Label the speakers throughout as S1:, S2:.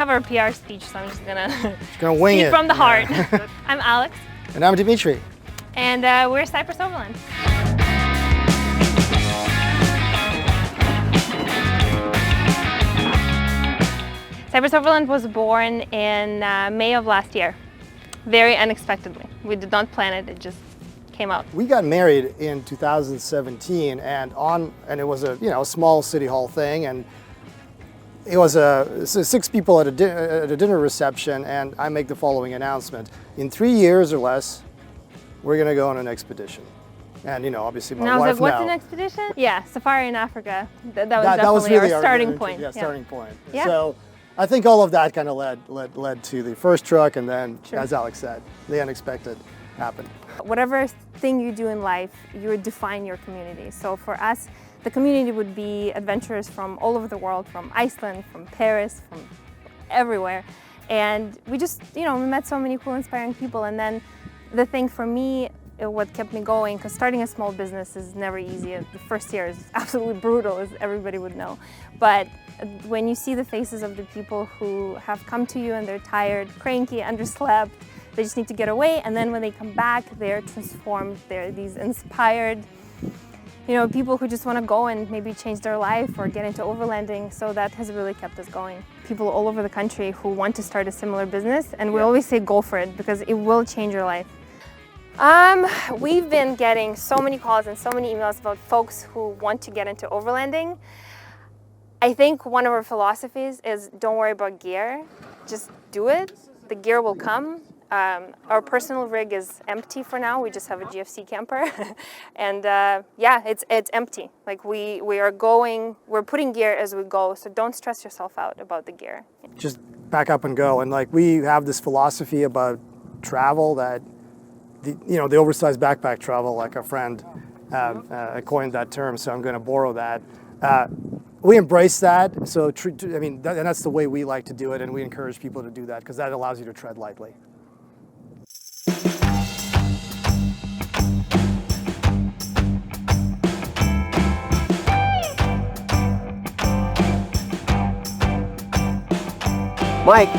S1: have our PR speech, so I'm just gonna
S2: wing
S1: speak
S2: it
S1: from the heart. I'm Alex.
S2: And I'm Dmitri.
S1: And we're Cypress Overland. Cypress Overland was born in May of last year, very unexpectedly. We did not plan it, it just came out.
S2: We got married in 2017 and it was a small city hall thing, and it was 6 people at a dinner reception, and I make the following announcement. In 3 years or less, we're gonna go on an expedition. And obviously my wife now.
S1: And I was like, what's an expedition? Yeah, safari in Africa. That was definitely
S2: really
S1: our starting point.
S2: Yeah, starting point.
S1: Yeah.
S2: So I think all of that kind of led to the first truck, and then, as Alex said, the unexpected happened.
S1: Whatever thing you do in life, you define your community. So for us, the community would be adventurers from all over the world, from Iceland, from Paris, from everywhere. And we just, we met so many cool, inspiring people. And then the thing for me, what kept me going, because starting a small business is never easy. The first year is absolutely brutal, as everybody would know. But when you see the faces of the people who have come to you and they're tired, cranky, underslept, they just need to get away, and then when they come back, they're transformed. They're these inspired, people who just want to go and maybe change their life or get into overlanding. So that has really kept us going. People all over the country who want to start a similar business, and we always say go for it because it will change your life. We've been getting so many calls and so many emails about folks who want to get into overlanding. I think one of our philosophies is don't worry about gear, just do it. The gear will come. Our personal rig is empty for now. We just have a GFC camper. And it's empty. Like we're putting gear as we go, so don't stress yourself out about the gear.
S2: Just back up and go. And we have this philosophy about travel that the oversized backpack travel, like a friend coined that term, so I'm going to borrow that. We embrace that, so and that's the way we like to do it, and we encourage people to do that because that allows you to tread lightly.
S3: Mike,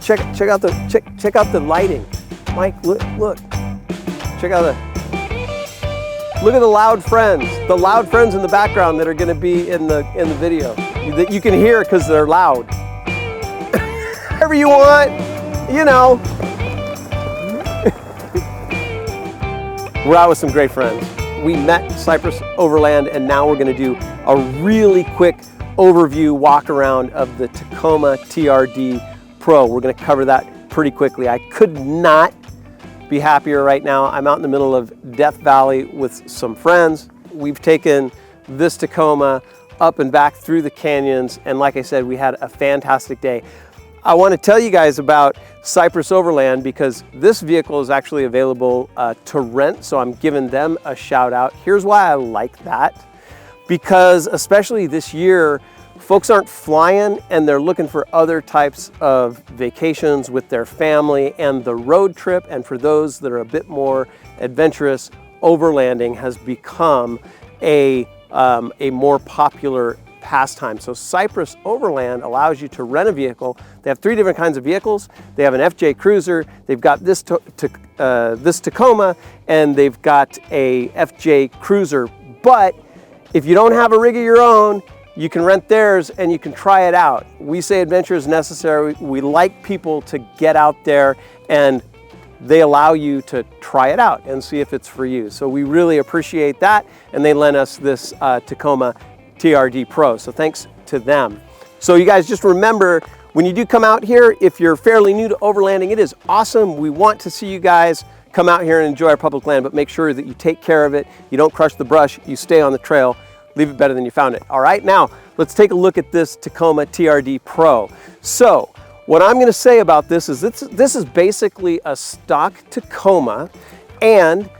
S3: check out the lighting. Mike, look. Check out look at the loud friends in the background that are going to be in the video that you can hear because they're loud. Whatever you want, We're out with some great friends. We met Cypress Overland, and now we're going to do a really quick overview walk around of the Tacoma TRD Pro. We're going to cover that pretty quickly. I could not be happier right now. I'm out in the middle of Death Valley with some friends. We've taken this Tacoma up and back through the canyons, and like I said, we had a fantastic day. I want to tell you guys about Cypress Overland because this vehicle is actually available to rent, so I'm giving them a shout out. Here's why I like that, because especially this year, folks aren't flying and they're looking for other types of vacations with their family, and the road trip, and for those that are a bit more adventurous, overlanding has become a more popular pastime. So Cypress Overland allows you to rent a vehicle. They have 3 different kinds of vehicles. They have an FJ Cruiser, they've got this Tacoma, and they've got a FJ Cruiser. But if you don't have a rig of your own, you can rent theirs and you can try it out. We say adventure is necessary. We like people to get out there, and they allow you to try it out and see if it's for you. So we really appreciate that, and they lent us this Tacoma TRD Pro, so thanks to them. So you guys just remember, when you do come out here, if you're fairly new to overlanding, it is awesome. We want to see you guys come out here and enjoy our public land, but make sure that you take care of it, you don't crush the brush, you stay on the trail, leave it better than you found it. All right, now let's take a look at this Tacoma TRD Pro. So what I'm gonna say about this is this is basically a stock Tacoma, and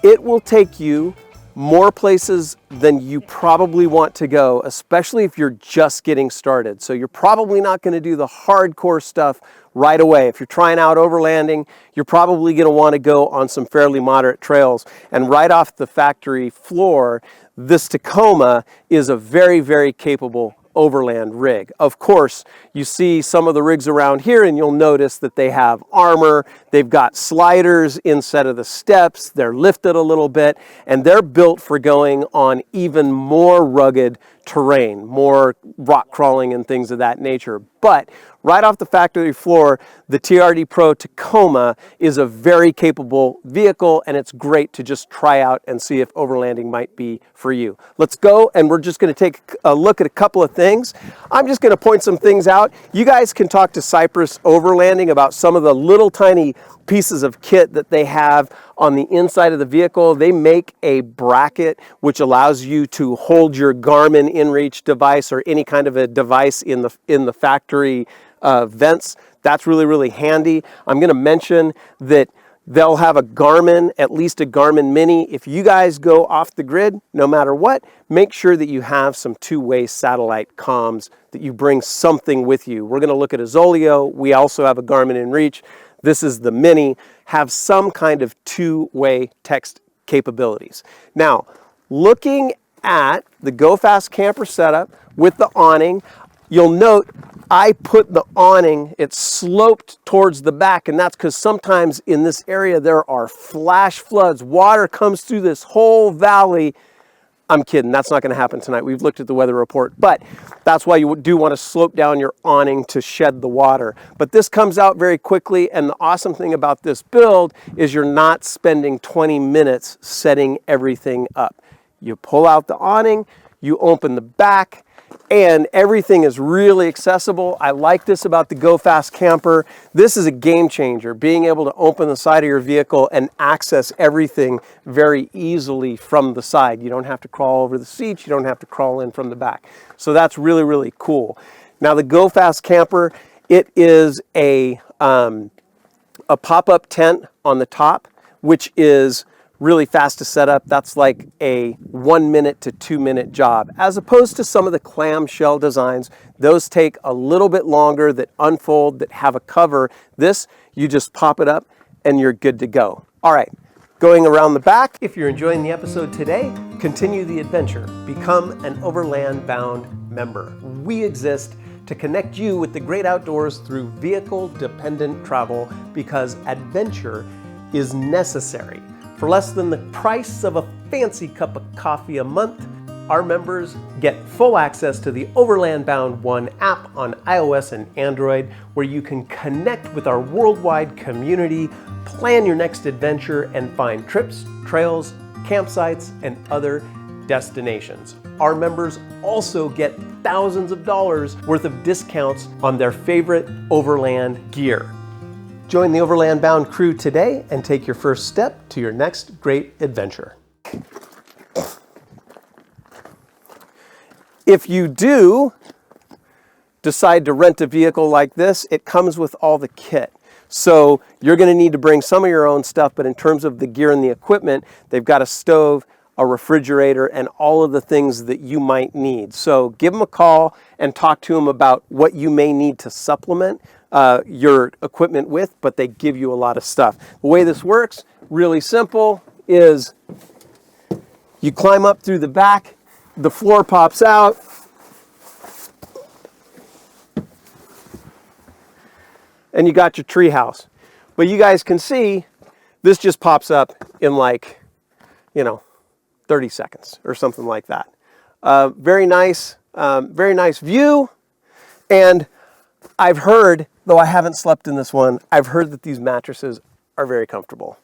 S3: it will take you more places than you probably want to go, especially if you're just getting started. So you're probably not going to do the hardcore stuff right away. If you're trying out overlanding, you're probably going to want to go on some fairly moderate trails. And right off the factory floor, this Tacoma is a very, very capable overland rig. Of course, you see some of the rigs around here and you'll notice that they have armor, they've got sliders instead of the steps, they're lifted a little bit, and they're built for going on even more rugged terrain, more rock crawling and things of that nature. But right off the factory floor, the TRD Pro Tacoma is a very capable vehicle, and it's great to just try out and see if overlanding might be for you. Let's go, and we're just going to take a look at a couple of things. I'm just going to point some things out. You guys can talk to Cypress Overlanding about some of the little tiny pieces of kit that they have on the inside of the vehicle. They make a bracket which allows you to hold your Garmin InReach device or any kind of a device in the factory vents. That's really, really handy. I'm going to mention that they'll have a Garmin, at least a Garmin Mini. If you guys go off the grid, no matter what, make sure that you have some two-way satellite comms, that you bring something with you. We're going to look at a Zoleo. We also have a Garmin InReach. This is the Mini. Have some kind of two-way text capabilities. Now, looking at the Go Fast Camper setup with the awning, you'll note I put the awning, it's sloped towards the back, and that's because sometimes in this area there are flash floods. Water comes through this whole valley. I'm kidding, that's not going to happen tonight. We've looked at the weather report, but that's why you do want to slope down your awning to shed the water. But this comes out very quickly, and the awesome thing about this build is you're not spending 20 minutes setting everything up. You pull out the awning, you open the back, and everything is really accessible. I like this about the Go Fast Camper. This is a game changer, being able to open the side of your vehicle and access everything very easily from the side. You don't have to crawl over the seats, you don't have to crawl in from the back. So that's really, really cool. Now the Go Fast Camper, it is a pop-up tent on the top, which is really fast to set up. That's like a 1 minute to 2 minute job, as opposed to some of the clamshell designs. Those take a little bit longer, that unfold, that have a cover. This, you just pop it up and you're good to go. All right, going around the back. If you're enjoying the episode today, continue the adventure. Become an Overland Bound member. We exist to connect you with the great outdoors through vehicle-dependent travel, because adventure is necessary. For less than the price of a fancy cup of coffee a month, our members get full access to the Overland Bound One app on iOS and Android, where you can connect with our worldwide community, plan your next adventure, and find trips, trails, campsites, and other destinations. Our members also get thousands of dollars worth of discounts on their favorite overland gear. Join the Overland Bound crew today and take your first step to your next great adventure. If you do decide to rent a vehicle like this, it comes with all the kit. So you're going to need to bring some of your own stuff, but in terms of the gear and the equipment, they've got a stove, a refrigerator, and all of the things that you might need. So give them a call and talk to them about what you may need to supplement your equipment with, but they give you a lot of stuff. The way this works, really simple, is you climb up through the back, the floor pops out, and you got your tree house. But you guys can see, this just pops up in like, 30 seconds or something like that. Very nice view. And I've heard, though I haven't slept in this one, I've heard that these mattresses are very comfortable.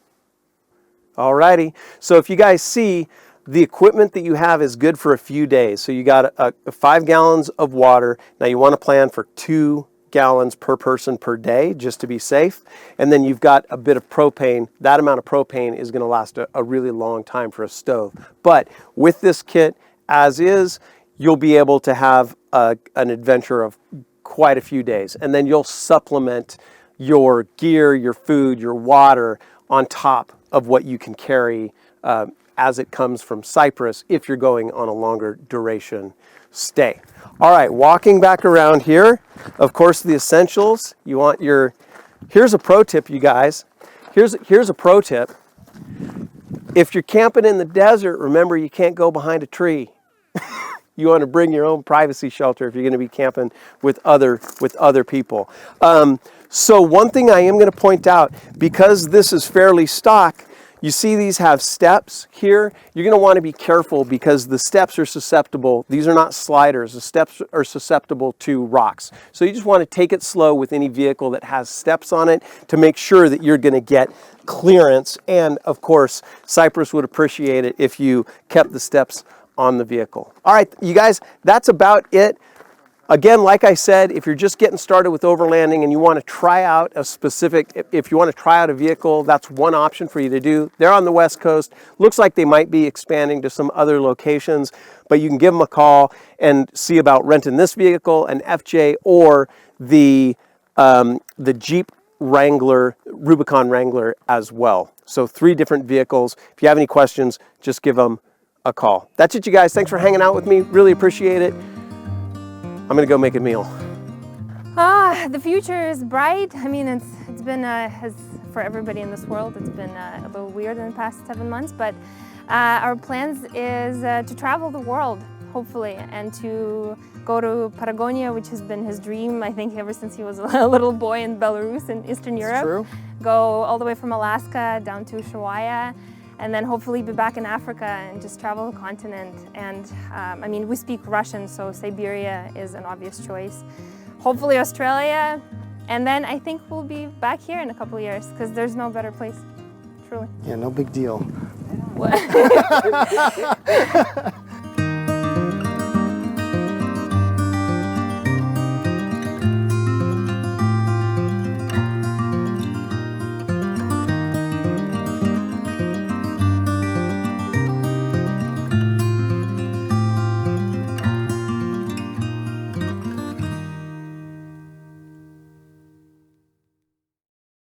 S3: Alrighty, so if you guys see, the equipment that you have is good for a few days. So you got 5 gallons of water. Now you want to plan for 2 gallons per person per day, just to be safe. And then you've got a bit of propane. That amount of propane is going to last a really long time for a stove. But with this kit, as is, you'll be able to have an adventure of quite a few days. And then you'll supplement your gear, your food, your water on top of what you can carry as it comes from Cypress if you're going on a longer duration stay. All right, walking back around here, of course, the essentials. You want your, here's a pro tip, you guys. Here's a pro tip. If you're camping in the desert, remember you can't go behind a tree. You want to bring your own privacy shelter if you're going to be camping with other people. So one thing I am going to point out, because this is fairly stock, you see these have steps here. You're going to want to be careful because the steps are susceptible. These are not sliders. The steps are susceptible to rocks. So you just want to take it slow with any vehicle that has steps on it to make sure that you're going to get clearance. And of course, Cypress would appreciate it if you kept the steps on the vehicle. All right, you guys, that's about it. Again, like I said, if you're just getting started with overlanding and you want to try out a specific, if you want to try out a vehicle, that's one option for you to do. They're on the West Coast. Looks like they might be expanding to some other locations, but you can give them a call and see about renting this vehicle, an FJ, or the Jeep Wrangler, Rubicon Wrangler as well. So 3 different vehicles. If you have any questions, just give them a call. That's it, you guys. Thanks for hanging out with me. Really appreciate it. I'm gonna go make a meal.
S1: The future is bright. I mean, it's been, as for everybody in this world, it's been a little weird in the past 7 months, but our plans is to travel the world, hopefully, and to go to Patagonia, which has been his dream, I think, ever since he was a little boy in Belarus in Eastern Europe.
S2: True.
S1: Go all the way from Alaska down to Ushuaia, and then hopefully be back in Africa and just travel the continent. And I mean, we speak Russian, so Siberia is an obvious choice. Hopefully Australia, and then I think we'll be back here in a couple of years because there's no better place, truly.
S2: Yeah, no big deal.